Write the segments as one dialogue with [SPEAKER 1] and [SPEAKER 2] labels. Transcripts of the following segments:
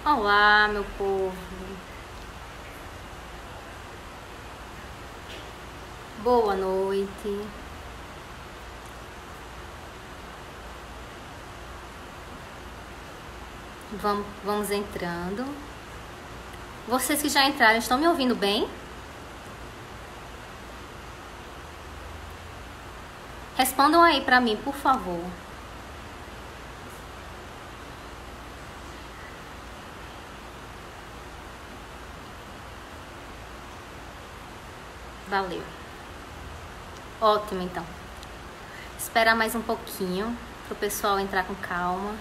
[SPEAKER 1] Olá, meu povo. Boa noite. Vamos entrando. Vocês que já entraram, estão me ouvindo bem? Respondam aí pra mim, por favor. Valeu. Ótimo, então. Esperar mais um pouquinho pro pessoal entrar com calma.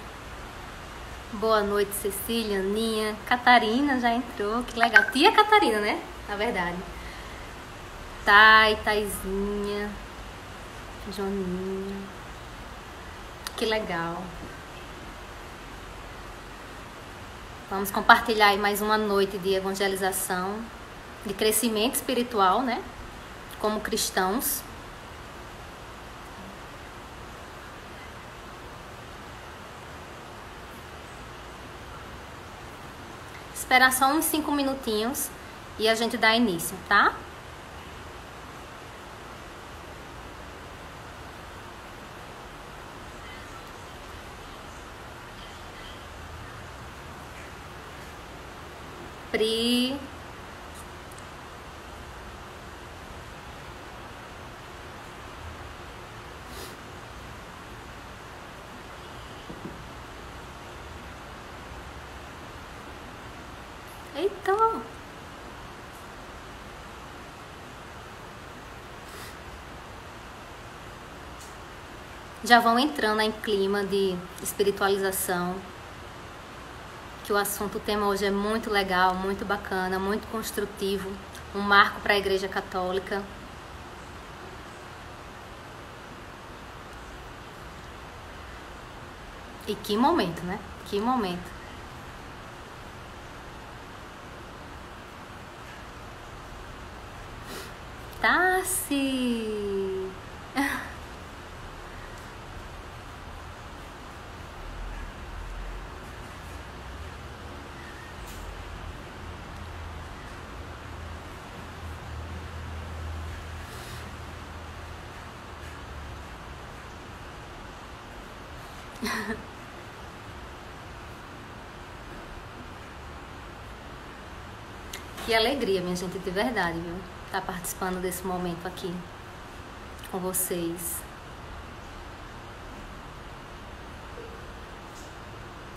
[SPEAKER 1] Boa noite, Cecília, Aninha. Catarina já entrou, que legal. Tia Catarina, né? Na verdade. Taizinha. Joninha. Que legal. Vamos compartilhar aí mais uma noite de evangelização, de crescimento espiritual, né? Como cristãos. Esperar só uns 5 minutinhos e a gente dá início, tá? Pri. Eita! Já vão entrando em clima de espiritualização. Que o assunto, o tema hoje é muito legal, muito bacana, muito construtivo. Um marco para a Igreja Católica. E que momento, né? Que momento. Tassi! Que alegria, minha gente, de verdade, viu? Tá participando desse momento aqui com vocês.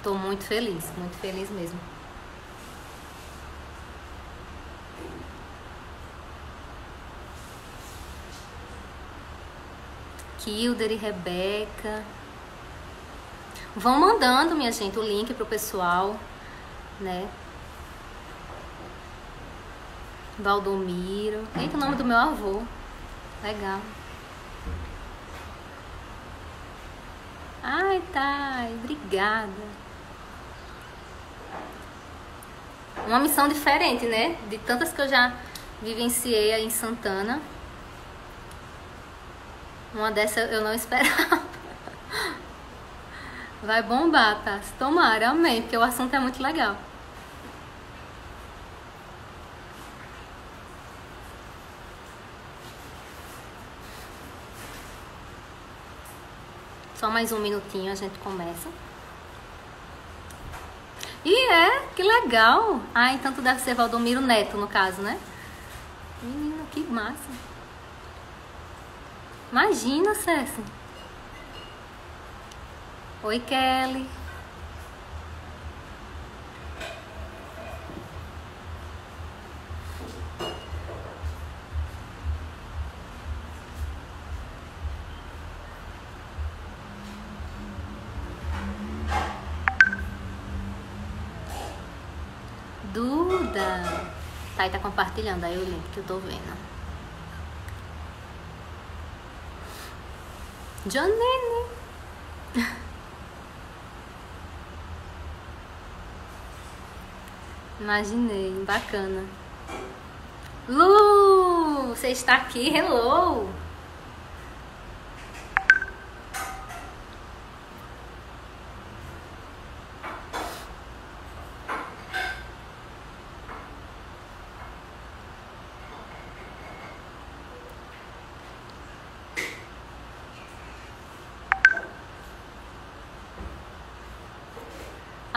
[SPEAKER 1] Tô muito feliz mesmo. Kilder e Rebeca. Vão mandando, minha gente, o link pro pessoal, né? Valdomiro. Eita, o nome do meu avô. Legal. Ai, Thay, obrigada. Uma missão diferente, né? De tantas que eu já vivenciei aí em Santana. Uma dessas eu não esperava. Vai bombar, tá? Tomara, amém, porque o assunto é muito legal. Só mais um minutinho a gente começa. Que legal! Ah, então tu deve ser Valdomiro Neto, no caso, né? Menina, que massa! Imagina, César. Oi, Kelly. Duda. Tá compartilhando aí o link que eu tô vendo. Jonene. Imaginei, bacana. Lu, você está aqui, hello.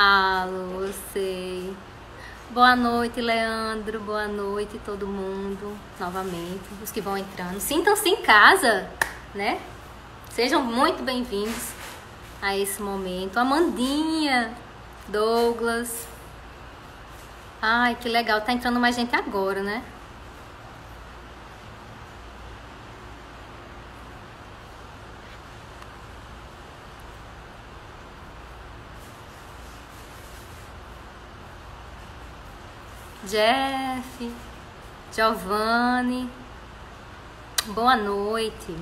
[SPEAKER 1] Alô, você. Boa noite, Leandro. Boa noite, todo mundo. Novamente, os que vão entrando. Sintam-se em casa, né? Sejam muito bem-vindos a esse momento. Amandinha, Douglas. Ai, que legal. Tá entrando mais gente agora, né? Jeff, Giovanni, boa noite.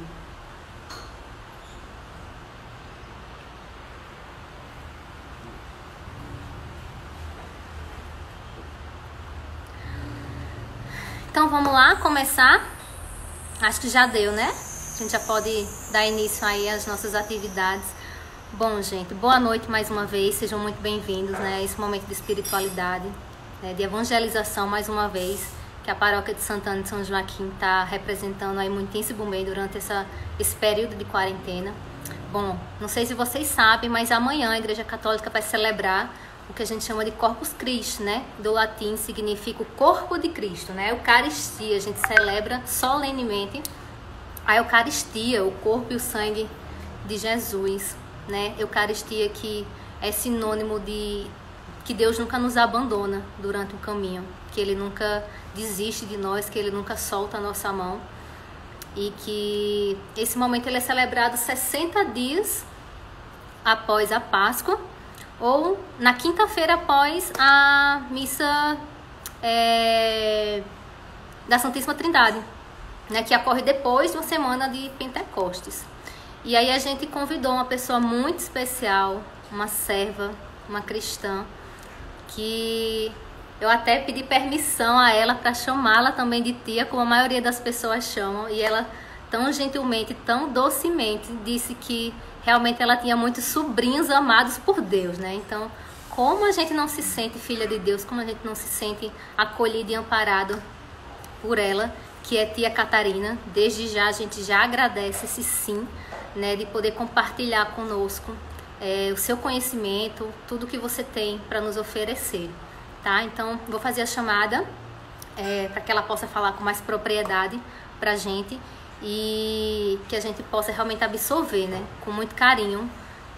[SPEAKER 1] Então vamos lá começar? Acho que já deu, né? A gente já pode dar início aí às nossas atividades. Bom, gente, boa noite mais uma vez, sejam muito bem-vindos, né, a esse momento de espiritualidade, né, de evangelização mais uma vez, que a Paróquia de Santana de São Joaquim está representando aí muitíssimo bem durante esse período de quarentena. Bom, não sei se vocês sabem, mas amanhã a Igreja Católica vai celebrar o que a gente chama de Corpus Christi, né? Do latim significa o corpo de Cristo, né? Eucaristia, a gente celebra solenemente a Eucaristia, o corpo e o sangue de Jesus, né? Eucaristia que é sinônimo de que Deus nunca nos abandona durante o caminho, que Ele nunca desiste de nós, que Ele nunca solta a nossa mão, e que esse momento ele é celebrado 60 dias após a Páscoa, ou na quinta-feira após a missa da Santíssima Trindade, né, que ocorre depois de uma semana de Pentecostes. E aí a gente convidou uma pessoa muito especial, uma serva, uma cristã, que eu até pedi permissão a ela para chamá-la também de tia, como a maioria das pessoas chamam, e ela tão gentilmente, tão docemente disse que realmente ela tinha muitos sobrinhos amados por Deus, né? Então, como a gente não se sente filha de Deus, como a gente não se sente acolhido e amparado por ela, que é tia Catarina. Desde já a gente já agradece esse sim, né, de poder compartilhar conosco o seu conhecimento, tudo que você tem para nos oferecer, tá? Então, vou fazer a chamada para que ela possa falar com mais propriedade para a gente e que a gente possa realmente absorver, né, com muito carinho,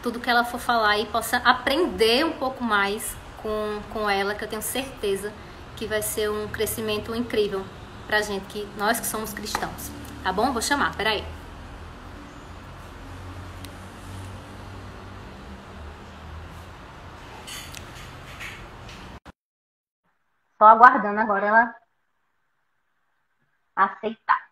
[SPEAKER 1] tudo que ela for falar e possa aprender um pouco mais com ela, que eu tenho certeza que vai ser um crescimento incrível pra gente, que nós que somos cristãos, tá bom? Vou chamar, peraí. Só aguardando agora ela aceitar.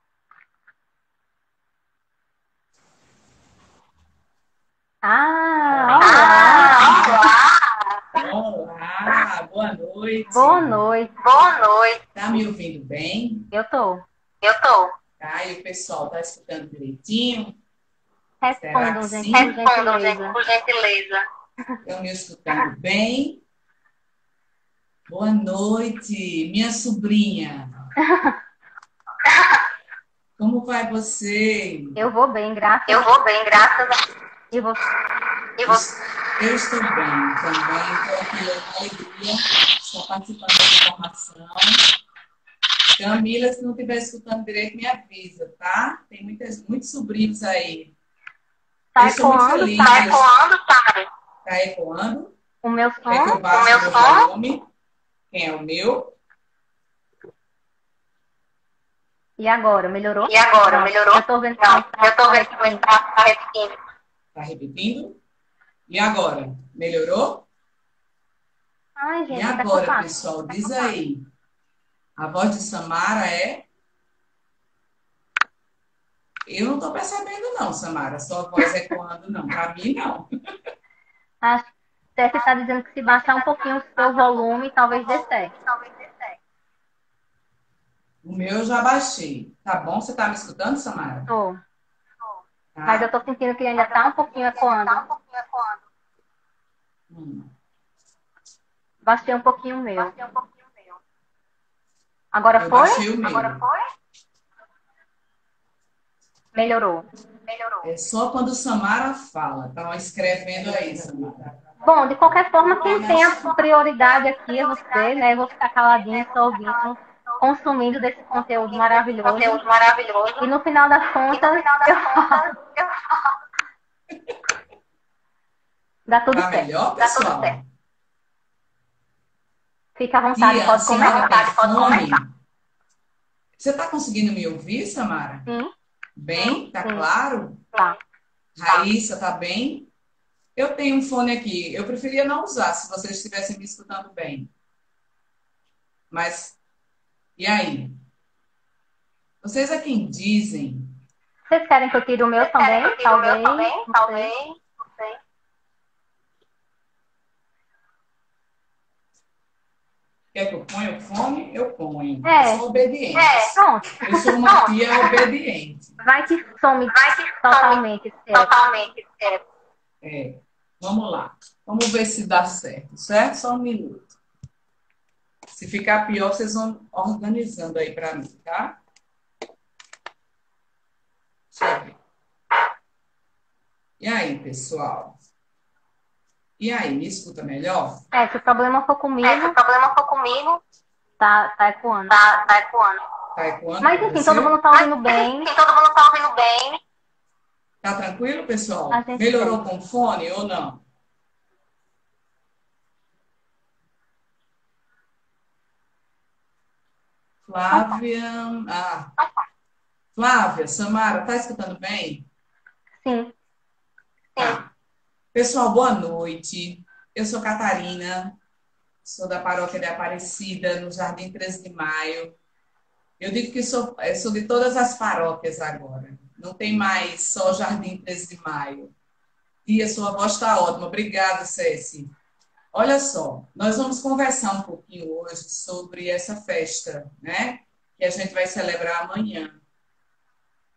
[SPEAKER 2] Olá, boa noite.
[SPEAKER 1] Boa noite.
[SPEAKER 2] Boa noite. Tá me ouvindo bem?
[SPEAKER 1] Eu tô.
[SPEAKER 2] Tá, e o pessoal tá escutando direitinho?
[SPEAKER 1] Respondam, gente, por gentileza.
[SPEAKER 2] Estão me escutando bem? Boa noite, minha sobrinha. Como vai você?
[SPEAKER 1] Eu vou bem, graças a Deus. E você?
[SPEAKER 2] Eu estou bem também, estou aqui com alegria, estou participando da formação. Camila, se não estiver escutando direito, me avisa, tá? Tem muitos sobrinhos aí.
[SPEAKER 1] Tá ecoando,
[SPEAKER 2] Tá ecoando?
[SPEAKER 1] O meu som?
[SPEAKER 2] Quer que eu baixe o meu volume? Quem é o meu?
[SPEAKER 1] E agora, melhorou?
[SPEAKER 3] Eu tô vendo que tá repetindo.
[SPEAKER 2] Tá repetindo? E agora? Melhorou?
[SPEAKER 1] Ai, gente,
[SPEAKER 2] E agora, pessoal, diz aí. A voz de Samara é? Eu não tô percebendo não, Samara. Sua voz ecoando não. Pra mim, não.
[SPEAKER 1] Acho que você está dizendo que se baixar um pouquinho o seu volume, talvez dê certo.
[SPEAKER 2] O meu eu já baixei. Tá bom? Você tá me escutando, Samara?
[SPEAKER 1] Tô.
[SPEAKER 2] Tá.
[SPEAKER 1] Mas eu tô sentindo que ainda tá um pouquinho ecoando. Baixei um pouquinho o meu. Agora
[SPEAKER 2] Eu
[SPEAKER 1] foi?
[SPEAKER 2] baixei o meu.
[SPEAKER 1] Melhorou.
[SPEAKER 2] É só quando Samara fala. Estão escrevendo aí, Samara.
[SPEAKER 1] Bom, de qualquer forma, quem tem a prioridade aqui é você, né? Eu vou ficar caladinha, só ouvindo, consumindo desse conteúdo maravilhoso. E no final das contas, eu falo. Dá tudo
[SPEAKER 2] Tá
[SPEAKER 1] certo.
[SPEAKER 2] melhor, pessoal?
[SPEAKER 1] Fica à vontade,
[SPEAKER 2] Tia,
[SPEAKER 1] pode começar.
[SPEAKER 2] fome? Você está conseguindo me ouvir, Samara?
[SPEAKER 1] Sim.
[SPEAKER 2] Bem? Tá
[SPEAKER 1] Sim.
[SPEAKER 2] claro?
[SPEAKER 1] Tá.
[SPEAKER 2] Raíssa, tá bem? Eu tenho um fone aqui. Eu preferia não usar se vocês estivessem me escutando bem. Mas, e aí? Vocês é quem dizem.
[SPEAKER 1] Vocês querem que eu tire o meu também? Talvez. Não sei.
[SPEAKER 2] Quer que eu ponha o fone? Eu ponho.
[SPEAKER 1] É.
[SPEAKER 2] Eu sou obediente.
[SPEAKER 1] Pronto.
[SPEAKER 2] Eu sou uma tia obediente.
[SPEAKER 1] Vai que some totalmente.
[SPEAKER 2] É. Vamos lá. Vamos ver se dá certo, certo? Só um minuto. Se ficar pior, vocês vão organizando aí para mim, tá? Deixa eu ver. E aí, pessoal? E aí, me escuta melhor?
[SPEAKER 1] Se o problema for comigo, tá ecoando.
[SPEAKER 2] Tá ecoando?
[SPEAKER 1] Mas enfim, todo mundo tá ouvindo bem.
[SPEAKER 2] Tá tranquilo, pessoal?
[SPEAKER 1] gente
[SPEAKER 2] Melhorou com o fone ou não? Flávia. Flávia, Samara, tá escutando bem?
[SPEAKER 1] Sim.
[SPEAKER 2] Tá. Pessoal, boa noite. Eu sou Catarina, sou da Paróquia de Aparecida, no Jardim 13 de Maio. Eu digo que sou de todas as paróquias agora. Não tem mais só Jardim 13 de Maio. Tia, sua voz está ótima. Obrigada, Ceci. Olha só, nós vamos conversar um pouquinho hoje sobre essa festa, né? Que a gente vai celebrar amanhã.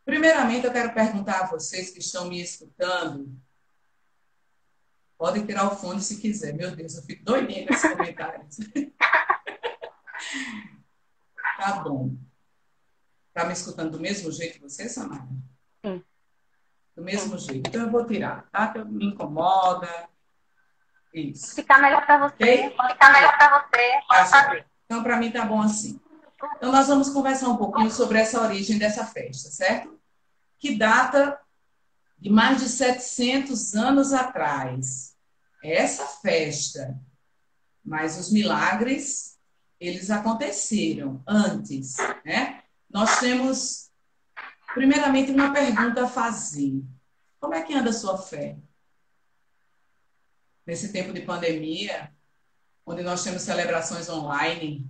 [SPEAKER 2] Primeiramente, eu quero perguntar a vocês que estão me escutando. Podem tirar o fone se quiser. Meu Deus, eu fico doidinha com esses comentários. Tá bom. Tá me escutando do mesmo jeito que você, Samara?
[SPEAKER 1] Sim.
[SPEAKER 2] Do mesmo jeito. Então eu vou tirar, tá? Que me incomoda. Isso.
[SPEAKER 1] Ficar melhor para você.
[SPEAKER 2] Okay?
[SPEAKER 1] Pode.
[SPEAKER 2] Então, para mim tá bom assim. Então, nós vamos conversar um pouquinho sobre essa origem dessa festa, certo? Que data de mais de 700 anos atrás. Essa festa, mas os milagres, eles aconteceram antes, né? Nós temos, primeiramente, uma pergunta a fazer. Como é que anda a sua fé? Nesse tempo de pandemia, onde nós temos celebrações online,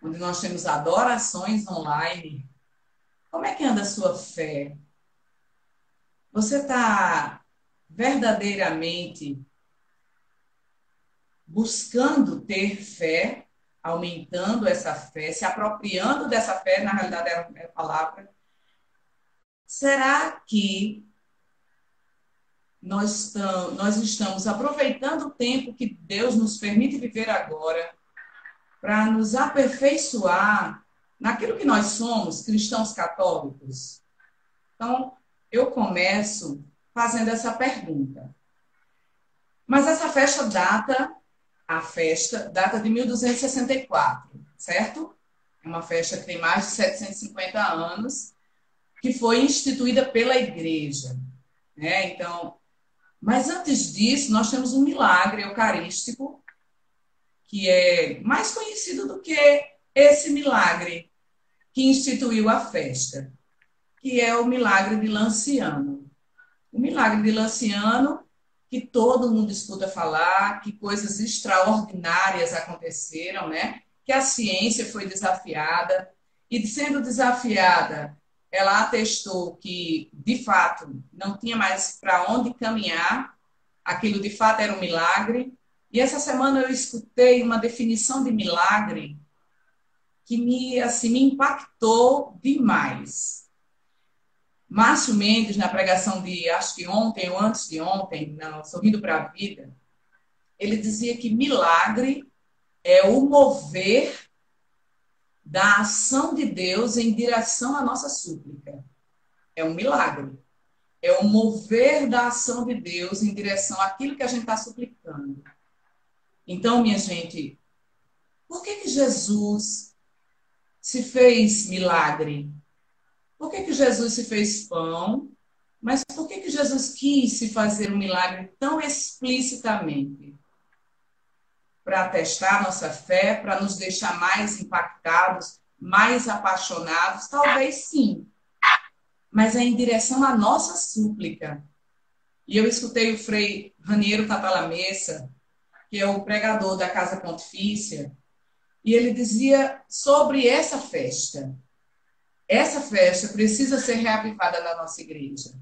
[SPEAKER 2] onde nós temos adorações online, como é que anda a sua fé? Você está verdadeiramente buscando ter fé, aumentando essa fé, se apropriando dessa fé, na realidade era a palavra. Será que nós estamos aproveitando o tempo que Deus nos permite viver agora para nos aperfeiçoar naquilo que nós somos, cristãos católicos? Então, eu começo fazendo essa pergunta. Mas essa festa data de 1264, certo? É uma festa que tem mais de 750 anos, que foi instituída pela Igreja, né? Então, mas antes disso, nós temos um milagre eucarístico, que é mais conhecido do que esse milagre que instituiu a festa, que é o milagre de Lanciano. O milagre de Lanciano, que todo mundo escuta falar, que coisas extraordinárias aconteceram, né? Que a ciência foi desafiada, e sendo desafiada, ela atestou que, de fato, não tinha mais para onde caminhar, aquilo de fato era um milagre. E essa semana eu escutei uma definição de milagre que me impactou demais. Márcio Mendes, na pregação de, acho que ontem ou antes de ontem, no Sorrindo para a Vida, ele dizia que milagre é o mover da ação de Deus em direção à nossa súplica. É um milagre. É o mover da ação de Deus em direção àquilo que a gente está suplicando. Então, minha gente, por que Jesus se fez milagre? Por que Jesus se fez pão? Mas por que Jesus quis se fazer um milagre tão explicitamente? Para testar nossa fé, para nos deixar mais impactados, mais apaixonados? Talvez sim. Mas é em direção à nossa súplica. E eu escutei o Frei Raniero Catalamessa, que é o pregador da Casa Pontifícia, e ele dizia sobre essa festa. Essa festa precisa ser reavivada na nossa igreja.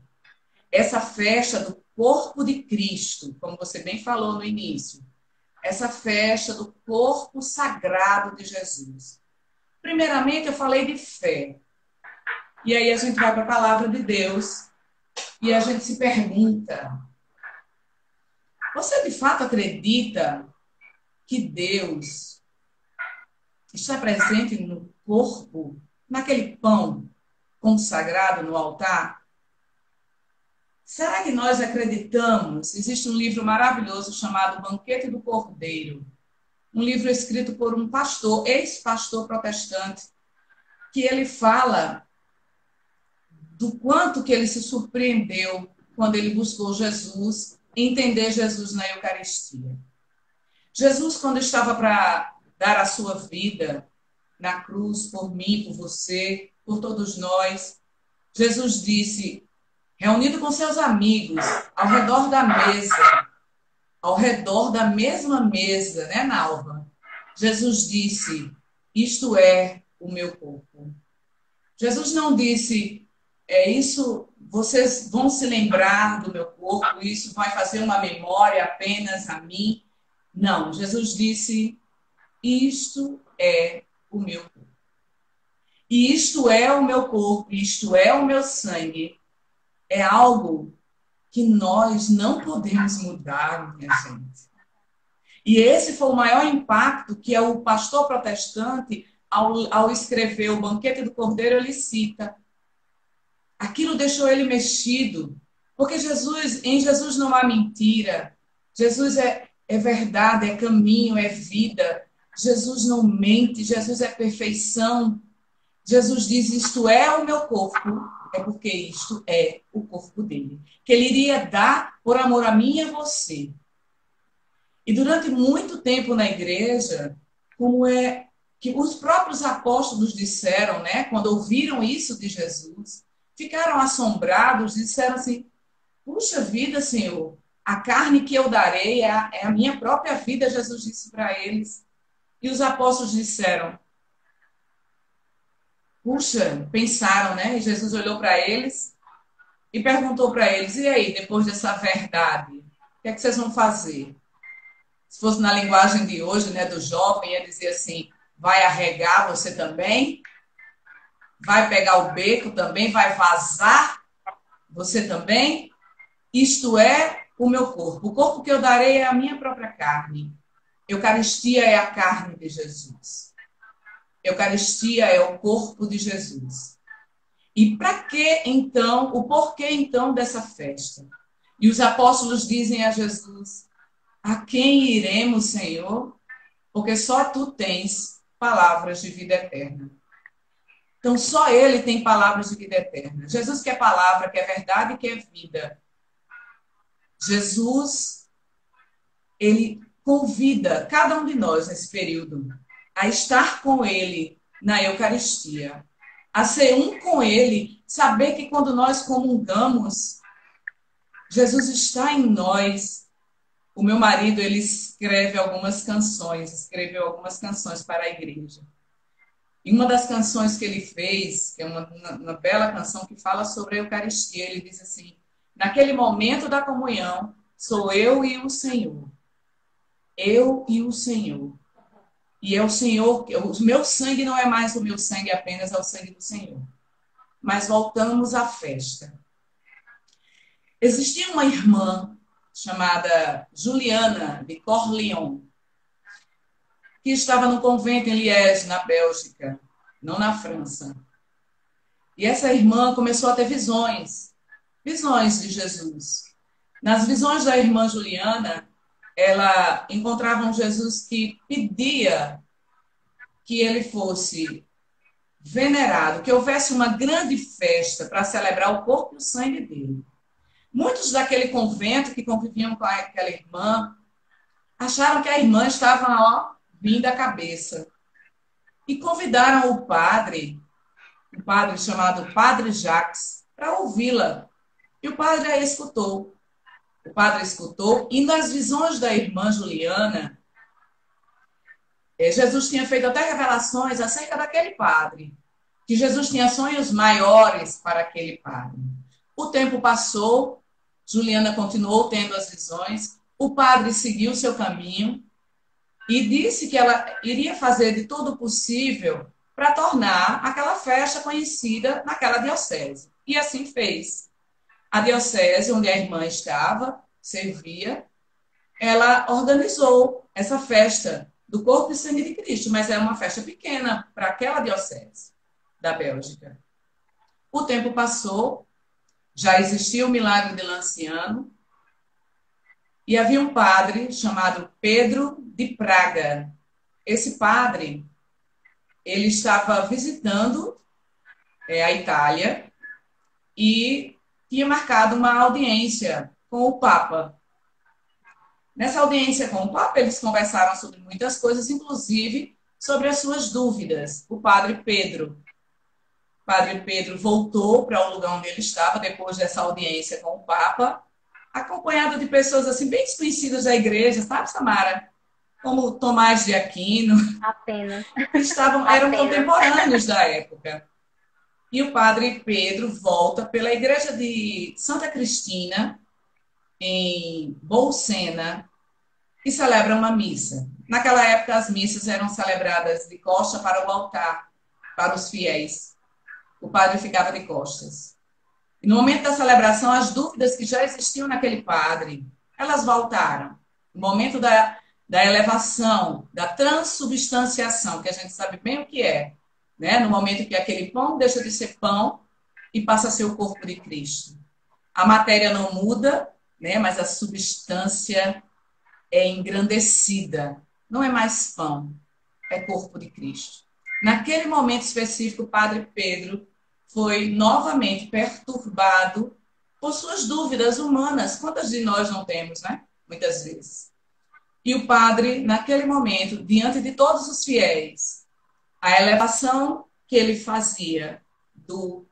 [SPEAKER 2] Essa festa do corpo de Cristo, como você bem falou no início. Essa festa do corpo sagrado de Jesus. Primeiramente, eu falei de fé. E aí a gente vai para a palavra de Deus e a gente se pergunta: você de fato acredita que Deus está presente no corpo, naquele pão consagrado no altar? Será que nós acreditamos? Existe um livro maravilhoso chamado Banquete do Cordeiro, um livro escrito por um pastor, ex-pastor protestante, que ele fala do quanto que ele se surpreendeu quando ele buscou Jesus, entender Jesus na Eucaristia. Jesus, quando estava para dar a sua vida na cruz por mim, por você, por todos nós, Jesus disse, reunido com seus amigos, ao redor da mesma mesa, né, Nalva? Jesus disse, isto é o meu corpo. Jesus não disse, isso, vocês vão se lembrar do meu corpo, isso vai fazer uma memória apenas a mim. Não, Jesus disse, isto é o meu corpo. E isto é o meu corpo, isto é o meu sangue. É algo que nós não podemos mudar, minha gente. E esse foi o maior impacto que o pastor protestante, ao escrever o Banquete do Cordeiro, ele cita. Aquilo deixou ele mexido, porque em Jesus não há mentira. Jesus é verdade, é caminho, é vida. Jesus não mente, Jesus é perfeição. Jesus diz, isto é o meu corpo, é porque isto é o corpo dele. Que ele iria dar por amor a mim e a você. E durante muito tempo na igreja, como é que os próprios apóstolos disseram, né, quando ouviram isso de Jesus, ficaram assombrados e disseram assim, puxa vida, Senhor, a carne que eu darei é a minha própria vida, Jesus disse para eles. E os apóstolos disseram, puxa, pensaram, né? E Jesus olhou para eles e perguntou para eles, e aí, depois dessa verdade, o que é que vocês vão fazer? Se fosse na linguagem de hoje, né, do jovem, ia dizer assim, vai arregar você também? Vai pegar o beco também? Vai vazar você também? Isto é o meu corpo. O corpo que eu darei é a minha própria carne. Eucaristia é a carne de Jesus. Eucaristia é o corpo de Jesus. E para que então, o porquê então dessa festa? E os apóstolos dizem a Jesus, a quem iremos, Senhor? Porque só tu tens palavras de vida eterna. Então, só ele tem palavras de vida eterna. Jesus que é palavra, que é verdade e que é vida. Jesus, ele convida cada um de nós nesse período a estar com ele na Eucaristia, a ser um com ele, saber que quando nós comungamos, Jesus está em nós. O meu marido, ele escreveu algumas canções para a igreja. E uma das canções que ele fez, que é uma bela canção que fala sobre a Eucaristia, ele diz assim, naquele momento da comunhão, sou eu e o Senhor. Eu e o Senhor. E é o Senhor, o meu sangue não é mais o meu sangue apenas, é o sangue do Senhor. Mas voltamos à festa. Existia uma irmã chamada Juliana de Corleon, que estava no convento em Liège, na Bélgica, não na França. E essa irmã começou a ter visões visões de Jesus. Nas visões da irmã Juliana, ela encontrava um Jesus que pedia que ele fosse venerado, que houvesse uma grande festa para celebrar o corpo e o sangue dele. Muitos daquele convento que conviviam com aquela irmã acharam que a irmã estava vindo à cabeça e convidaram o padre um padre chamado Padre Jacques, para ouvi-la. E o padre a escutou. O padre escutou e nas visões da irmã Juliana, Jesus tinha feito até revelações acerca daquele padre, que Jesus tinha sonhos maiores para aquele padre. O tempo passou, Juliana continuou tendo as visões, o padre seguiu seu caminho e disse que ela iria fazer de tudo possível para tornar aquela festa conhecida naquela diocese. E assim fez. A diocese onde a irmã estava, servia, ela organizou essa festa do corpo e sangue de Cristo, mas é uma festa pequena para aquela diocese da Bélgica. O tempo passou, já existia o milagre de Lanciano, e havia um padre chamado Pedro de Praga. Esse padre, ele estava visitando a Itália e tinha marcado uma audiência com o Papa. Nessa audiência com o Papa, eles conversaram sobre muitas coisas, inclusive sobre as suas dúvidas. O padre Pedro voltou para o lugar onde ele estava depois dessa audiência com o Papa, acompanhado de pessoas assim bem desconhecidas da igreja, sabe, Samara? Como Tomás de Aquino.
[SPEAKER 1] Apenas.
[SPEAKER 2] Eram contemporâneos da época. E o padre Pedro volta pela igreja de Santa Cristina, em Bolsena, e celebra uma missa. Naquela época, as missas eram celebradas de costa para o altar, para os fiéis. O padre ficava de costas. E no momento da celebração, as dúvidas que já existiam naquele padre, elas voltaram. No momento da elevação, da transubstanciação, que a gente sabe bem o que é, né? No momento que aquele pão deixa de ser pão e passa a ser o corpo de Cristo. A matéria não muda, né? Mas a substância é engrandecida. Não é mais pão, é corpo de Cristo. Naquele momento específico, o padre Pedro foi novamente perturbado por suas dúvidas humanas. Quantas de nós não temos, né? Muitas vezes. E o padre, naquele momento, diante de todos os fiéis, a elevação que ele fazia do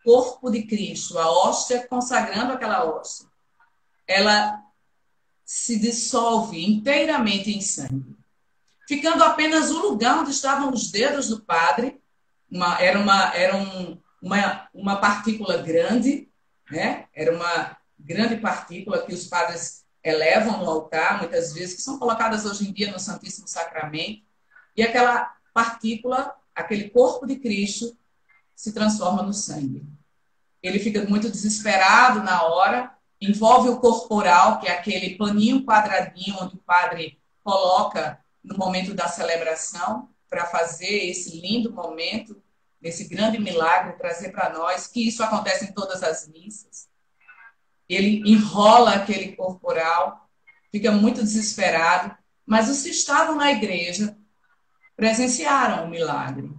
[SPEAKER 2] corpo de Cristo, a hóstia, consagrando aquela hóstia, ela se dissolve inteiramente em sangue, ficando apenas o lugar onde estavam os dedos do padre. Era uma partícula grande, né? Era uma grande partícula que os padres elevam no altar, muitas vezes, que são colocadas hoje em dia no Santíssimo Sacramento, e aquela partícula, aquele corpo de Cristo, se transforma no sangue. Ele fica muito desesperado na hora, envolve o corporal, que é aquele paninho quadradinho onde o padre coloca no momento da celebração, para fazer esse lindo momento, esse grande milagre, trazer para nós, que isso acontece em todas as missas. Ele enrola aquele corporal, fica muito desesperado, mas os que estavam na igreja presenciaram o milagre.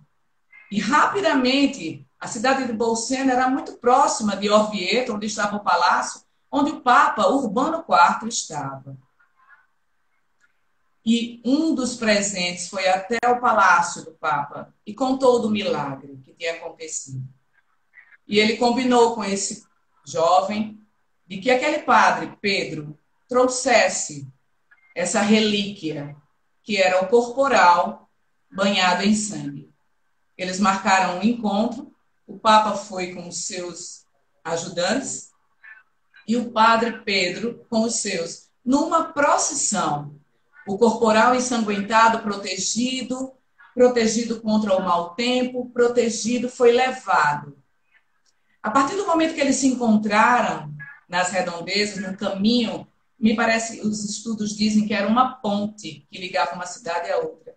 [SPEAKER 2] E rapidamente, a cidade de Bolsena era muito próxima de Orvieto, onde estava o palácio, onde o Papa Urbano IV estava. E um dos presentes foi até o palácio do Papa e contou do milagre que tinha acontecido. E ele combinou com esse jovem de que aquele padre, Pedro, trouxesse essa relíquia, que era o corporal banhado em sangue. Eles marcaram um encontro, o Papa foi com os seus ajudantes e o padre Pedro com os seus, numa procissão. O corporal ensanguentado, protegido contra o mau tempo, protegido, foi levado. A partir do momento que eles se encontraram nas redondezas, no caminho, me parece, os estudos dizem que era uma ponte que ligava uma cidade à outra.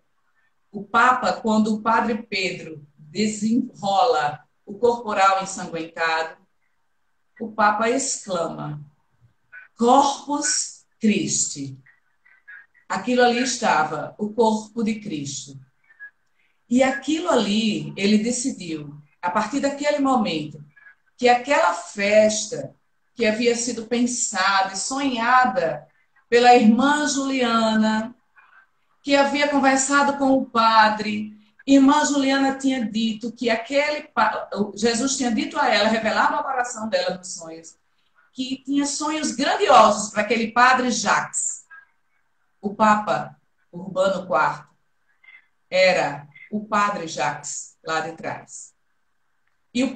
[SPEAKER 2] O Papa, quando o padre Pedro desenrola o corporal ensanguentado, o Papa exclama: Corpus Christi. Aquilo ali estava, o corpo de Cristo. E aquilo ali, ele decidiu, a partir daquele momento, que aquela festa que havia sido pensada e sonhada pela irmã Juliana, que havia conversado com o padre, irmã Juliana tinha dito que Jesus tinha dito a ela, revelado ao coração dela nos sonhos, que tinha sonhos grandiosos para aquele padre Jacques. O Papa Urbano IV era o padre Jacques lá de trás. E o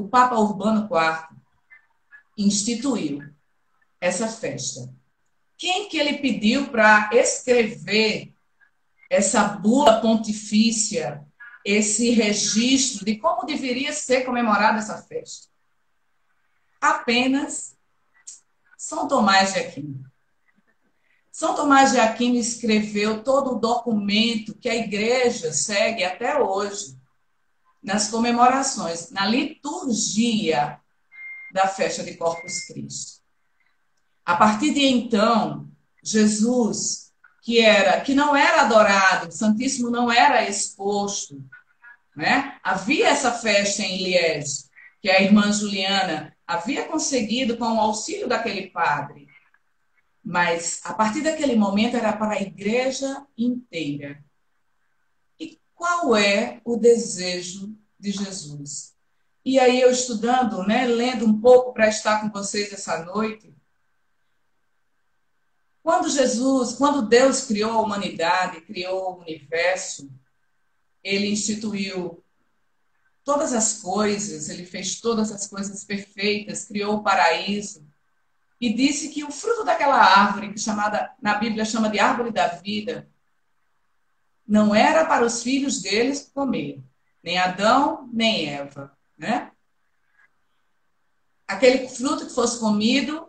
[SPEAKER 2] Papa Urbano IV instituiu essa festa. Quem que ele pediu para escrever essa bula pontifícia, esse registro de como deveria ser comemorada essa festa? Apenas São Tomás de Aquino. São Tomás de Aquino escreveu todo o documento que a igreja segue até hoje nas comemorações, na liturgia da festa de Corpus Christi. A partir de então, Jesus, que não era adorado, o Santíssimo não era exposto, né? Havia essa festa em Liege, que a irmã Juliana havia conseguido com o auxílio daquele padre. Mas, a partir daquele momento, era para a igreja inteira. E qual é o desejo de Jesus? E aí, eu estudando, né, lendo um pouco para estar com vocês essa noite, quando Deus criou a humanidade, criou o universo, ele instituiu todas as coisas, ele fez todas as coisas perfeitas, criou o paraíso, e disse que o fruto daquela árvore, que na Bíblia chama de árvore da vida, não era para os filhos deles comer, nem Adão, nem Eva, né? Aquele fruto que fosse comido,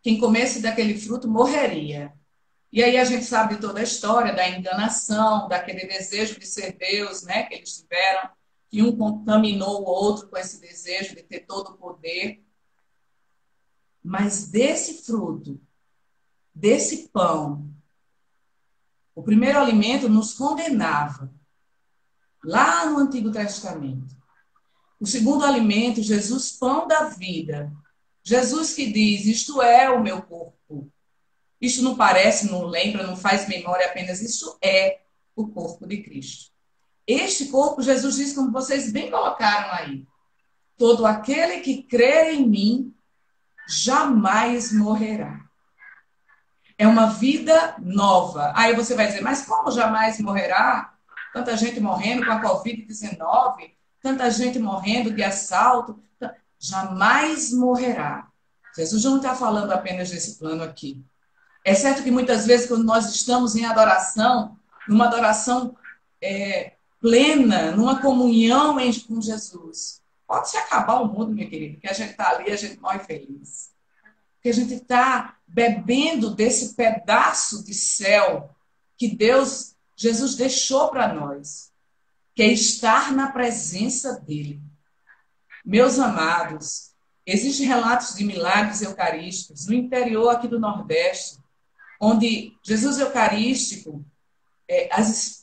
[SPEAKER 2] quem comesse daquele fruto morreria. E aí a gente sabe toda a história da enganação, daquele desejo de ser Deus, né, que eles tiveram, que um contaminou o outro com esse desejo de ter todo o poder. Mas desse fruto, desse pão, o primeiro alimento nos condenava, lá no Antigo Testamento. O segundo alimento, Jesus, pão da vida. Jesus que diz, isto é o meu corpo. Isto não parece, não lembra, não faz memória apenas, isto é o corpo de Cristo. Este corpo, Jesus diz, como vocês bem colocaram aí, todo aquele que crer em mim, jamais morrerá. É uma vida nova. Aí você vai dizer, mas como jamais morrerá? Tanta gente morrendo com a Covid-19, tanta gente morrendo de assalto. Jamais morrerá. Jesus não está falando apenas desse plano aqui. É certo que muitas vezes, quando nós estamos em adoração, numa adoração plena, numa comunhão com Jesus, pode se acabar o mundo, meu querido, que a gente está ali, a gente morre feliz. Porque a gente está bebendo desse pedaço de céu que Jesus deixou para nós, que é estar na presença dele. Meus amados, existem relatos de milagres eucarísticos no interior aqui do Nordeste, onde Jesus Eucarístico,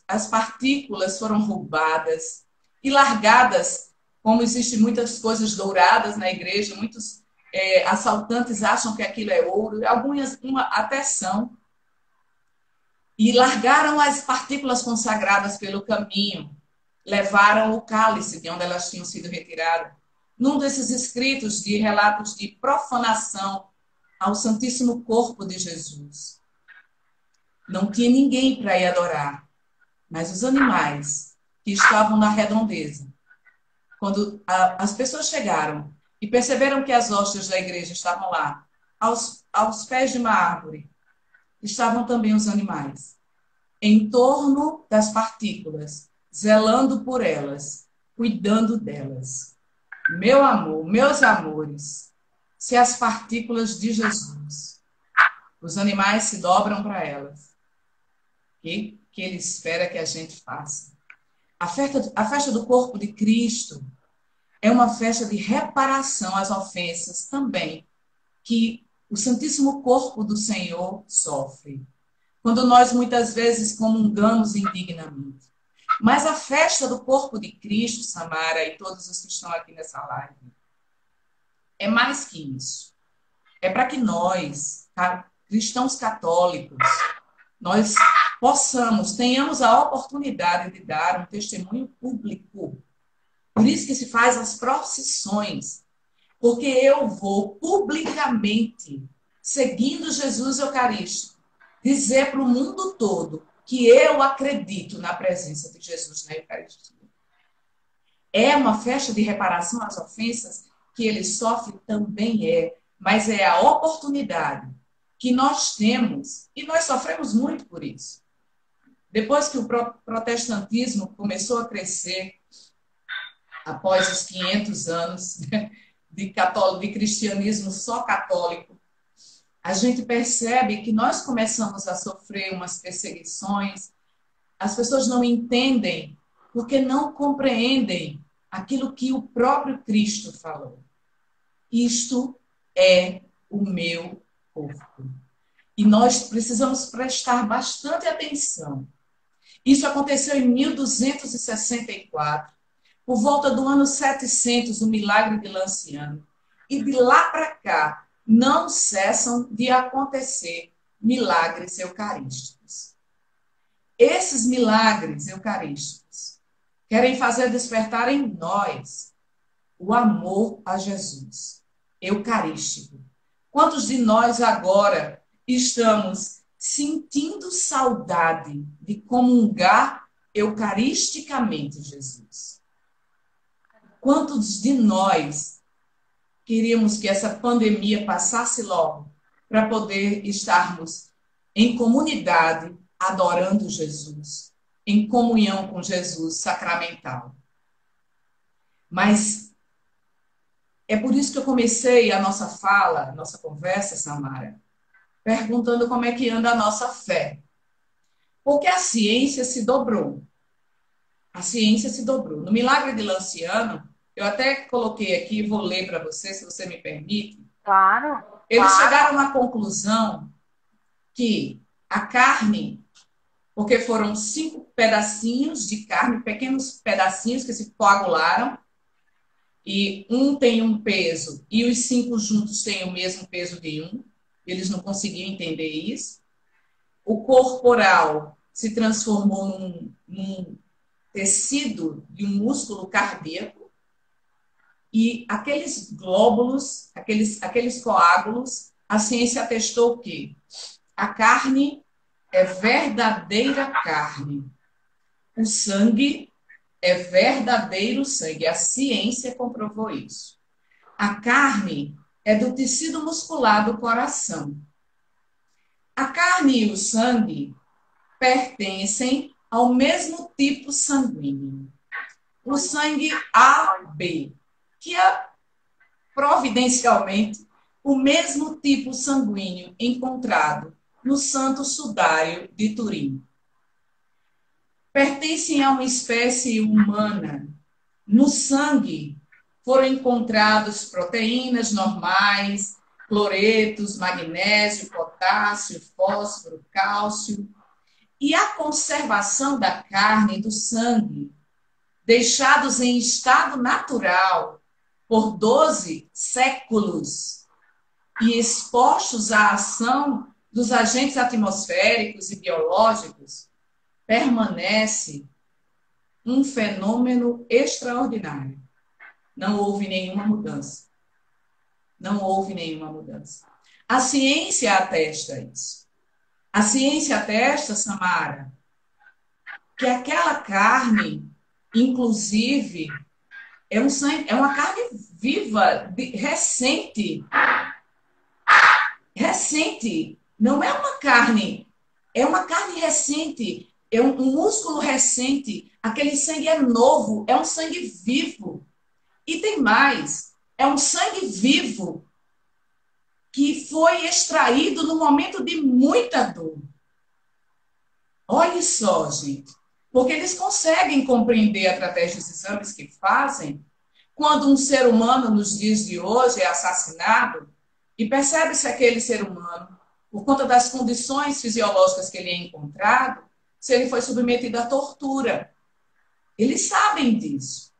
[SPEAKER 2] as partículas foram roubadas e largadas, como existem muitas coisas douradas na igreja, muitos assaltantes acham que aquilo é ouro, algumas até são, e largaram as partículas consagradas pelo caminho, levaram o cálice de onde elas tinham sido retiradas. Num desses escritos de relatos de profanação ao Santíssimo Corpo de Jesus, não tinha ninguém para ir adorar, mas os animais que estavam na redondeza, quando as pessoas chegaram e perceberam que as hóstias da igreja estavam lá, aos pés de uma árvore, estavam também os animais, em torno das partículas, zelando por elas, cuidando delas. Meu amor, meus amores, se as partículas de Jesus, os animais se dobram para elas, que ele espera que a gente faça. A festa do corpo de Cristo é uma festa de reparação às ofensas também, que o Santíssimo Corpo do Senhor sofre. Quando nós muitas vezes comungamos indignamente. Mas a festa do corpo de Cristo, Samara, e todos os que estão aqui nessa live, é mais que isso. É para que nós, cristãos católicos, nós tenhamos a oportunidade de dar um testemunho público. Por isso que se faz as procissões. Porque eu vou publicamente, seguindo Jesus Eucarístico, dizer para o mundo todo que eu acredito na presença de Jesus na Eucaristia. É uma festa de reparação às ofensas que ele sofre também mas é a oportunidade que nós temos, e nós sofremos muito por isso. Depois que o protestantismo começou a crescer, após os 500 anos de cristianismo só católico, a gente percebe que nós começamos a sofrer umas perseguições, as pessoas não entendem porque não compreendem aquilo que o próprio Cristo falou. Isto é o meu corpo. E nós precisamos prestar bastante atenção. Isso aconteceu em 1264, por volta do ano 700, o milagre de Lanciano. E de lá para cá, não cessam de acontecer milagres eucarísticos. Esses milagres eucarísticos querem fazer despertar em nós o amor a Jesus, eucarístico. Quantos de nós agora estamos sentindo saudade de comungar eucaristicamente Jesus? Quantos de nós queríamos que essa pandemia passasse logo para poder estarmos em comunidade adorando Jesus, em comunhão com Jesus sacramental? Mas é por isso que eu comecei a nossa fala, a nossa conversa, Samara, perguntando como é que anda a nossa fé. Porque a ciência se dobrou. A ciência se dobrou. No milagre de Lanciano, eu até coloquei aqui, vou ler para você, se você me permite.
[SPEAKER 3] Claro.
[SPEAKER 2] Eles chegaram à conclusão que a carne, porque foram 5 pedacinhos de carne, pequenos pedacinhos que se coagularam, e um tem um peso, e os 5 juntos têm o mesmo peso de um. Eles não conseguiam entender isso. O corporal se transformou num tecido de um músculo cardíaco, e aqueles glóbulos, aqueles coágulos, a ciência atestou que a carne é verdadeira carne. O sangue é verdadeiro sangue. A ciência comprovou isso. A carne é do tecido muscular do coração. A carne e o sangue pertencem ao mesmo tipo sanguíneo. O sangue AB, que é providencialmente o mesmo tipo sanguíneo encontrado no Santo Sudário de Turim. Pertencem a uma espécie humana. No sangue foram encontrados proteínas normais, cloretos, magnésio, potássio, fósforo, cálcio. E a conservação da carne e do sangue, deixados em estado natural por 12 séculos e expostos à ação dos agentes atmosféricos e biológicos, permanece um fenômeno extraordinário. Não houve nenhuma mudança. Não houve nenhuma mudança. A ciência atesta isso. A ciência atesta, Samara, que aquela carne, inclusive, é uma carne viva, recente. Recente. Não é uma carne recente. É um músculo recente. Aquele sangue é novo, é um sangue vivo. E tem mais, é um sangue vivo que foi extraído no momento de muita dor. Olha só, gente. Porque eles conseguem compreender, através dos exames que fazem, quando um ser humano, nos dias de hoje, é assassinado, e percebe-se aquele ser humano, por conta das condições fisiológicas que ele é encontrado, se ele foi submetido à tortura. Eles sabem disso.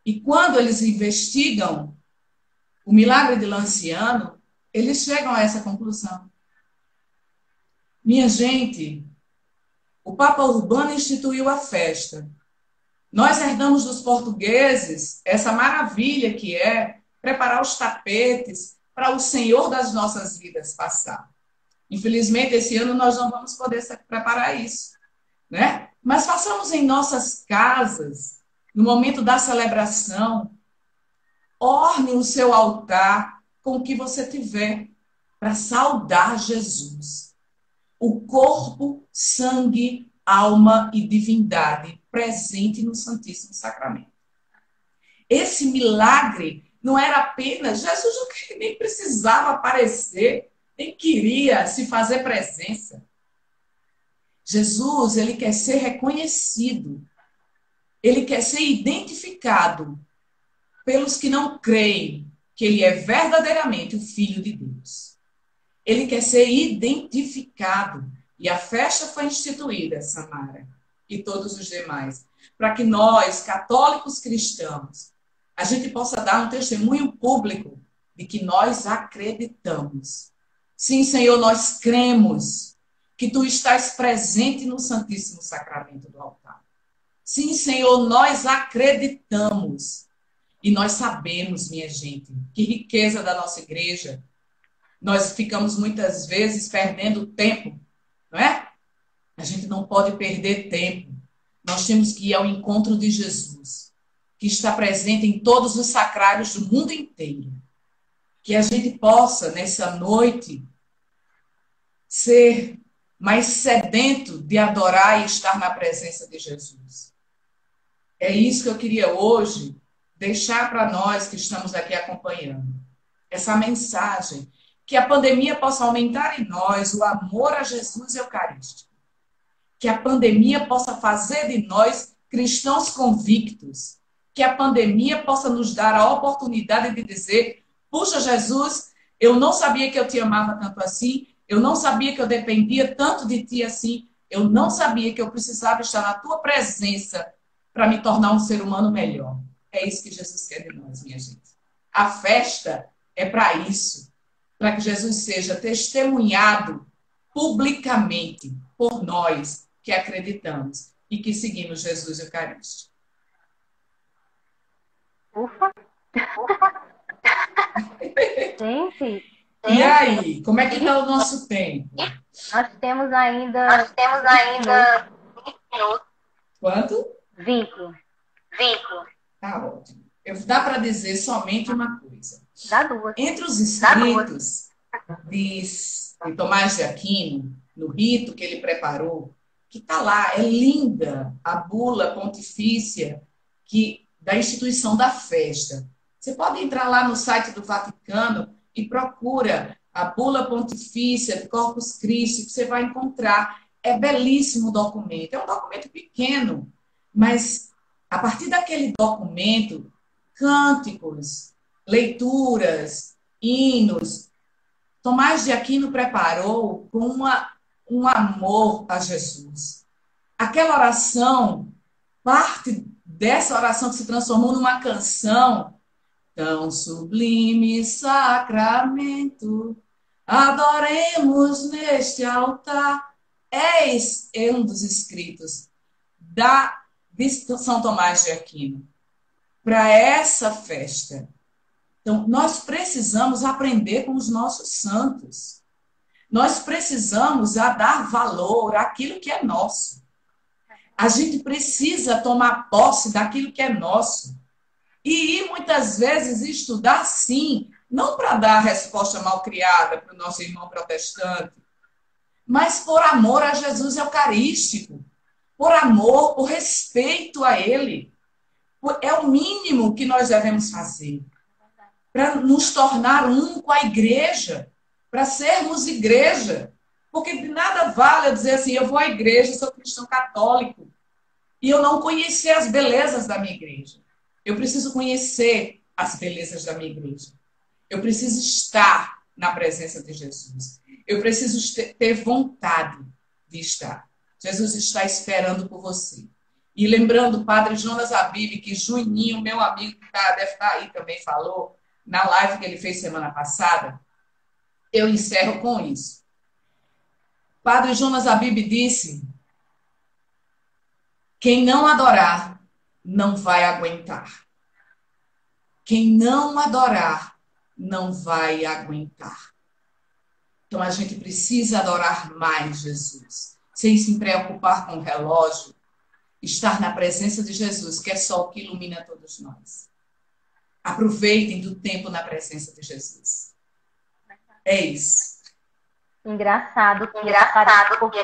[SPEAKER 2] E quando eles investigam o milagre de Lanciano, eles chegam a essa conclusão. Minha gente, o Papa Urbano instituiu a festa. Nós herdamos dos portugueses essa maravilha que é preparar os tapetes para o Senhor das nossas vidas passar. Infelizmente, esse ano nós não vamos poder preparar isso, né? Mas façamos em nossas casas, no momento da celebração, orne o seu altar com o que você tiver para saudar Jesus. O corpo, sangue, alma e divindade presente no Santíssimo Sacramento. Esse milagre não era apenas... Jesus nem precisava aparecer, nem queria se fazer presença. Jesus, ele quer ser reconhecido. Ele quer ser identificado pelos que não creem que ele é verdadeiramente o Filho de Deus. Ele quer ser identificado. E a festa foi instituída, Samara, e todos os demais, para que nós, católicos cristãos, a gente possa dar um testemunho público de que nós acreditamos. Sim, Senhor, nós cremos que Tu estás presente no Santíssimo Sacramento do altar. Sim, Senhor, nós acreditamos. E nós sabemos, minha gente, que riqueza da nossa igreja. Nós ficamos muitas vezes perdendo tempo, não é? A gente não pode perder tempo. Nós temos que ir ao encontro de Jesus, que está presente em todos os sacrários do mundo inteiro. Que a gente possa, nessa noite, ser mais sedento de adorar e estar na presença de Jesus. É isso que eu queria hoje deixar para nós que estamos aqui acompanhando. Essa mensagem. Que a pandemia possa aumentar em nós o amor a Jesus Eucarístico. Que a pandemia possa fazer de nós cristãos convictos. Que a pandemia possa nos dar a oportunidade de dizer: puxa, Jesus, eu não sabia que eu te amava tanto assim, eu não sabia que eu dependia tanto de ti assim, eu não sabia que eu precisava estar na tua presença para me tornar um ser humano melhor. É isso que Jesus quer de nós, minha gente. A festa é para isso. Para que Jesus seja testemunhado publicamente por nós que acreditamos e que seguimos Jesus Eucarístico.
[SPEAKER 1] Ufa! Gente!
[SPEAKER 2] E aí, como é que está o nosso tempo?
[SPEAKER 1] Nós temos ainda 20 minutos.
[SPEAKER 2] Quanto?
[SPEAKER 1] 20.
[SPEAKER 2] Tá ótimo. Dá para dizer somente uma coisa.
[SPEAKER 1] Dá duas.
[SPEAKER 2] Entre os escritos de Tomás de Aquino, no rito que ele preparou, que está lá, é linda a bula pontifícia da instituição da festa. Você pode entrar lá no site do Vaticano e procura a bula pontifícia de Corpus Christi, que você vai encontrar. É belíssimo o documento. É um documento pequeno, mas a partir daquele documento, cânticos, leituras, hinos, Tomás de Aquino preparou com um amor a Jesus. Aquela oração, parte dessa oração que se transformou numa canção, tão sublime sacramento, adoremos neste altar. É um dos escritos de São Tomás de Aquino para essa festa. Então, nós precisamos aprender com os nossos santos. Nós precisamos dar valor àquilo que é nosso. A gente precisa tomar posse daquilo que é nosso. E ir, muitas vezes, estudar, sim, não para dar a resposta mal criada para o nosso irmão protestante, mas por amor a Jesus Eucarístico, por amor, por respeito a Ele. É o mínimo que nós devemos fazer para nos tornar um com a igreja, para sermos igreja. Porque de nada vale eu dizer assim, eu vou à igreja, sou cristão católico, e eu não conhecer as belezas da minha igreja. Eu preciso conhecer as belezas da minha igreja. Eu preciso estar na presença de Jesus. Eu preciso ter vontade de estar. Jesus está esperando por você. E lembrando o padre Jonas Abib, que Juninho, meu amigo, que deve estar aí também, falou, na live que ele fez semana passada, eu encerro com isso. Padre Jonas Abib disse: quem não adorar, não vai aguentar. Quem não adorar, não vai aguentar. Então a gente precisa adorar mais Jesus, sem se preocupar com o relógio, estar na presença de Jesus, que é só o que ilumina todos nós. Aproveitem do tempo na presença de Jesus. É isso.
[SPEAKER 1] Engraçado, porque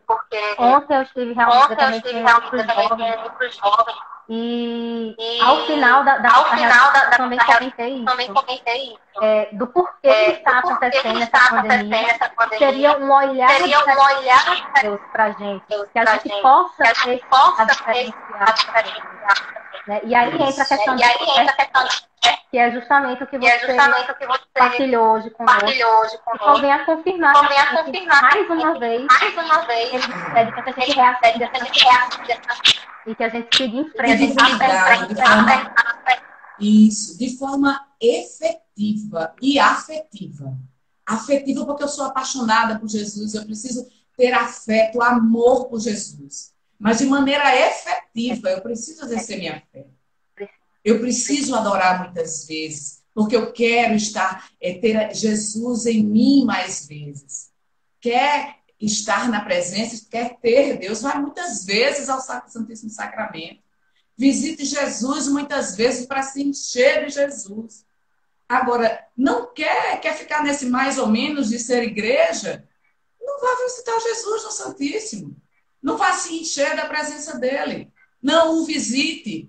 [SPEAKER 3] porque
[SPEAKER 1] ontem eu estive realmente
[SPEAKER 3] para os jovens
[SPEAKER 1] e ao final da também comentei isso. Do porquê que está acontecendo essa pandemia, seria um olhar de Deus para a gente, que a gente possa ter a diferenciar. Né? E aí entra a questão que é justamente o que você partilhou hoje conosco. E só vem a confirmar mais uma vez ele pede para que a gente reaça e que a gente siga em frente.
[SPEAKER 2] Isso, de forma efetiva e afetiva. Afetiva porque eu sou apaixonada por Jesus, eu preciso ter afeto, amor por Jesus. Mas de maneira efetiva, eu preciso exercer minha fé. Eu preciso adorar muitas vezes, porque eu quero ter Jesus em mim mais vezes. Quer estar na presença, quer ter Deus, vai muitas vezes ao Santíssimo Sacramento. Visite Jesus muitas vezes para se encher de Jesus. Agora, não quer ficar nesse mais ou menos de ser igreja? Não vá visitar Jesus no Santíssimo. Não vá se encher da presença dele. Não o visite.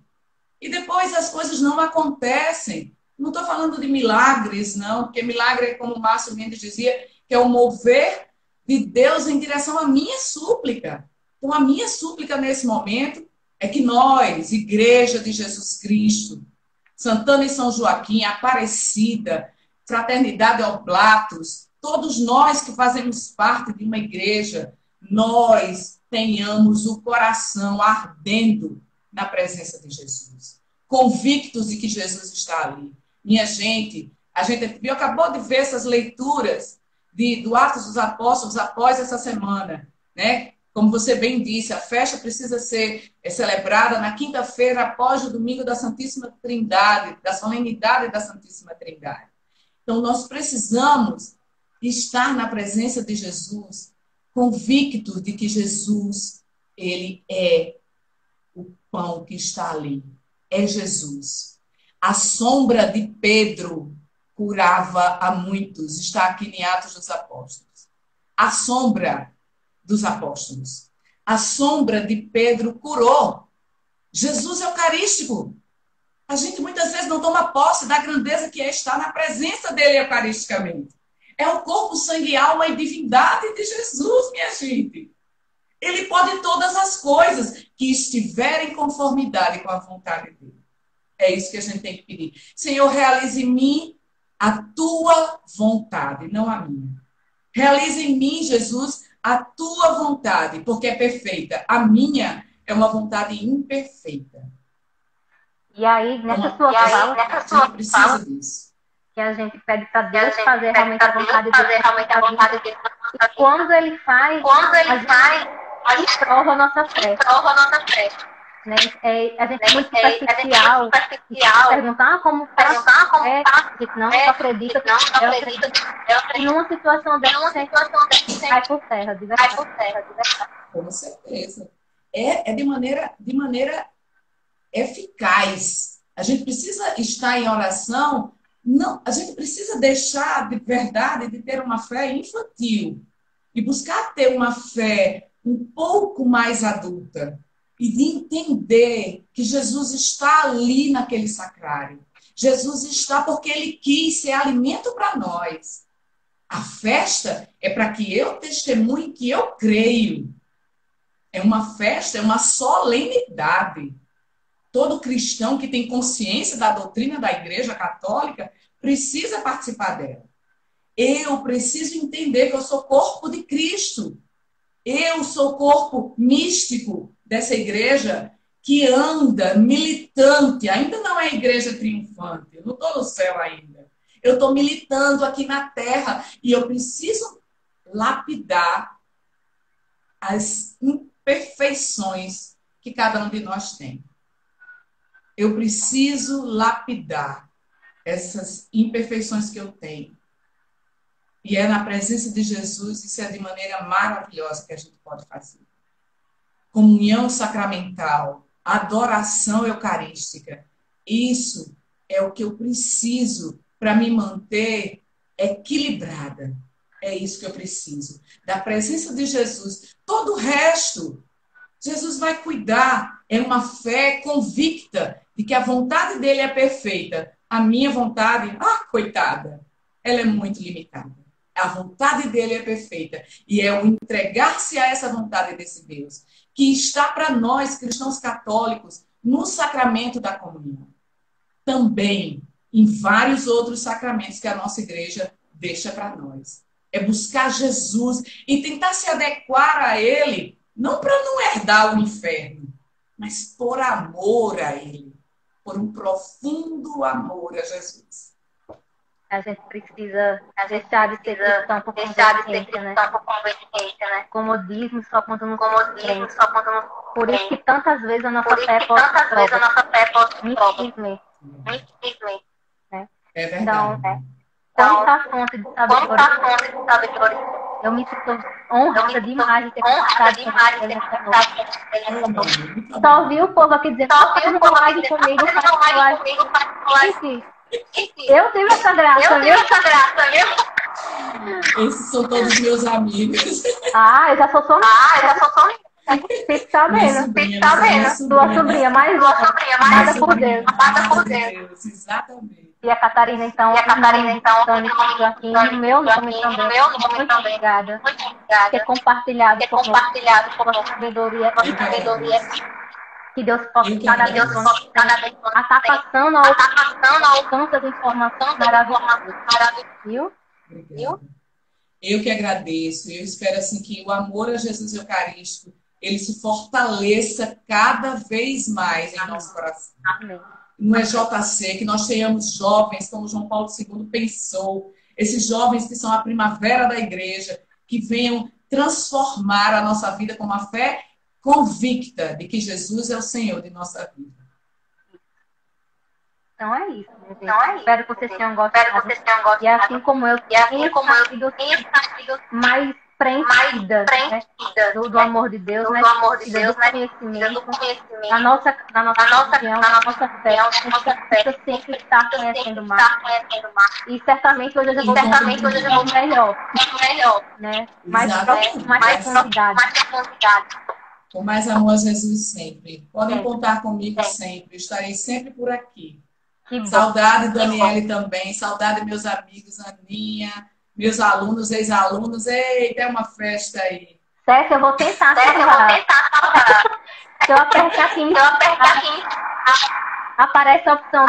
[SPEAKER 2] E depois as coisas não acontecem. Não estou falando de milagres, não, porque milagre é como o Márcio Mendes dizia, que é o mover de Deus em direção à minha súplica. Então, a minha súplica nesse momento é que nós, Igreja de Jesus Cristo, Santana e São Joaquim, Aparecida, Fraternidade Oblatos, todos nós que fazemos parte de uma igreja, nós tenhamos o coração ardendo na presença de Jesus, convictos de que Jesus está ali. Minha gente, a gente acabou de ver essas leituras do Atos dos Apóstolos após essa semana, né? Como você bem disse, a festa precisa ser celebrada na quinta-feira após o domingo da Santíssima Trindade, da solenidade da Santíssima Trindade. Então, nós precisamos estar na presença de Jesus, convictos de que Jesus, ele é o pão que está ali. É Jesus. A sombra de Pedro curava a muitos. Está aqui em Atos dos Apóstolos. A sombra dos apóstolos. A sombra de Pedro curou. Jesus eucarístico. A gente muitas vezes não toma posse da grandeza que é estar na presença dele eucaristicamente. É o corpo, sangue, alma e divindade de Jesus, minha gente. Ele pode todas as coisas que estiverem em conformidade com a vontade dele. É isso que a gente tem que pedir. Senhor, realize em mim a tua vontade, não a minha. Realize em mim, Jesus, a tua vontade, porque é perfeita. A minha é uma vontade imperfeita.
[SPEAKER 1] E aí, nessa sua fala,
[SPEAKER 2] a gente precisa disso.
[SPEAKER 1] Que a gente pede para Deus fazer realmente a vontade dele. E quando ele faz, a gente prova a nossa fé. Né? A gente é muito superficial. Perguntar como é, a gente não acredita. E numa situação dessa, cai por terra, de verdade.
[SPEAKER 2] Com certeza. É de maneira eficaz. A gente precisa estar em oração. Não, a gente precisa deixar de verdade de ter uma fé infantil e buscar ter uma fé um pouco mais adulta e de entender que Jesus está ali naquele sacrário. Jesus está porque ele quis ser alimento para nós. A festa é para que eu testemunhe que eu creio. É uma festa, é uma solenidade. Todo cristão que tem consciência da doutrina da Igreja Católica precisa participar dela. Eu preciso entender que eu sou corpo de Cristo. Eu sou corpo místico dessa igreja que anda militante. Ainda não é igreja triunfante. Eu não estou no céu ainda. Eu estou militando aqui na terra. E eu preciso lapidar as imperfeições que cada um de nós tem. Eu preciso lapidar essas imperfeições que eu tenho. E é na presença de Jesus, isso é de maneira maravilhosa que a gente pode fazer. Comunhão sacramental, adoração eucarística. Isso é o que eu preciso para me manter equilibrada. É isso que eu preciso. Da presença de Jesus. Todo o resto, Jesus vai cuidar. É uma fé convicta de que a vontade dele é perfeita. A minha vontade, coitada, ela é muito limitada. A vontade dele é perfeita. E é o entregar-se a essa vontade desse Deus, que está para nós, cristãos católicos, no sacramento da comunhão. Também em vários outros sacramentos que a nossa igreja deixa para nós. É buscar Jesus e tentar se adequar a ele, não para não herdar o inferno, mas por amor a ele, por um profundo amor a Jesus.
[SPEAKER 1] A gente precisa deixar de ser cristão por conveniência, né? Comodismo só quando nos crente. Por isso que tantas vezes a nossa fé pode infelizmente. Né?
[SPEAKER 2] É verdade.
[SPEAKER 1] Então, quanta fonte de sabedoria. Eu me sinto honrada demais de ter conversado com você. Só ouvi o povo aqui dizendo, faz uma live comigo, Gente, eu tenho essa graça, viu?
[SPEAKER 2] Esses são todos meus amigos.
[SPEAKER 1] Eu já sou sua Fique sabendo. Sua sobrinha, mais amada por Deus.
[SPEAKER 2] Exatamente.
[SPEAKER 1] E a Catarina, então, aqui no meu nome também. Muito obrigada por ter compartilhado com a sabedoria. Que Deus possa cada vez mais estar passando ao tantas informações maravilhosas. Viu?
[SPEAKER 2] Eu que agradeço. Eu espero assim que o amor a Jesus Eucarístico ele se fortaleça cada vez mais em nosso coração.
[SPEAKER 1] Amém.
[SPEAKER 2] No EJC, que nós tenhamos jovens, como João Paulo II pensou, esses jovens que são a primavera da igreja, que venham transformar a nossa vida com uma fé convicta de que Jesus é o Senhor de nossa vida.
[SPEAKER 1] Então é isso, gente. Espero que vocês tenham gostado. E assim como eu tenho sido mais preenchida, né, do amor de Deus, né, do conhecimento, da nossa religião, da nossa fé, a gente precisa sempre estar conhecendo mais. E certamente hoje eu vou melhor, né? Mais profundidade.
[SPEAKER 2] Com mais amor a Jesus sempre. Podem contar comigo sempre. Estarei sempre por aqui. Saudade, Daniele também. Saudade, meus amigos, Aninha, meus alunos, ex-alunos. Eita, é uma festa aí.
[SPEAKER 1] Cécia, eu vou tentar Se eu apertar aqui, aparece a opção.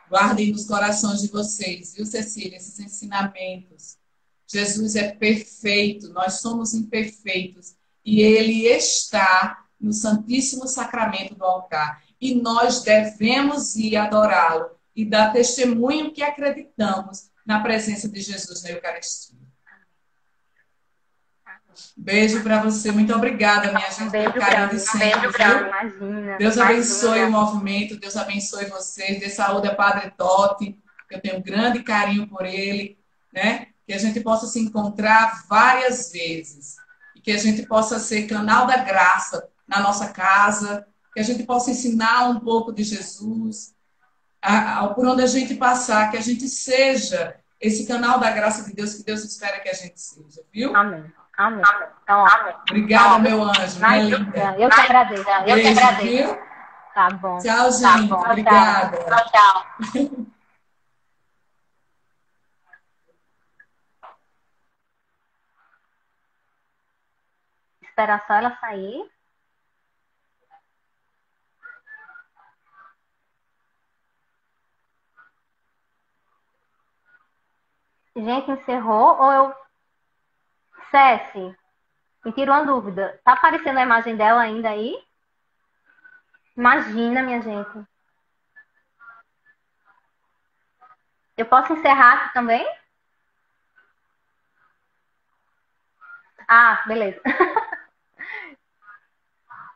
[SPEAKER 2] Guardem nos corações de vocês, viu, Cecília, esses ensinamentos. Jesus é perfeito, nós somos imperfeitos. E Ele está no Santíssimo Sacramento do altar. E nós devemos ir adorá-lo e dar testemunho que acreditamos na presença de Jesus na Eucaristia. Beijo para você. Muito obrigada, minha gente, pelo carinho de sempre.
[SPEAKER 1] Imagina.
[SPEAKER 2] Deus abençoe o movimento, Deus abençoe vocês. Dê saúde a Padre Totti, que eu tenho um grande carinho por ele, né? Que a gente possa se encontrar várias vezes. E que a gente possa ser canal da graça na nossa casa, que a gente possa ensinar um pouco de Jesus, por onde a gente passar, que a gente seja esse canal da graça de Deus que Deus espera que a gente seja, viu?
[SPEAKER 1] Amém. Então,
[SPEAKER 2] obrigada, meu anjo, minha linda.
[SPEAKER 1] Eu que agradeço.
[SPEAKER 2] Viu?
[SPEAKER 1] Tá bom.
[SPEAKER 2] Tchau, gente. Obrigada.
[SPEAKER 1] Tchau. Esperar só ela sair. Gente, encerrou ou eu... Cesse, me tira uma dúvida. Tá aparecendo a imagem dela ainda aí? Imagina, minha gente. Eu posso encerrar aqui também? Ah, beleza.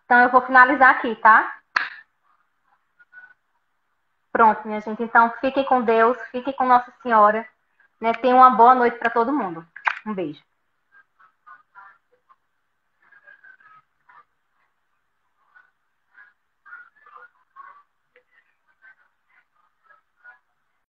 [SPEAKER 1] Então eu vou finalizar aqui, tá? Pronto, minha gente. Então fiquem com Deus, fiquem com Nossa Senhora. Né? Tenham uma boa noite para todo mundo. Um beijo.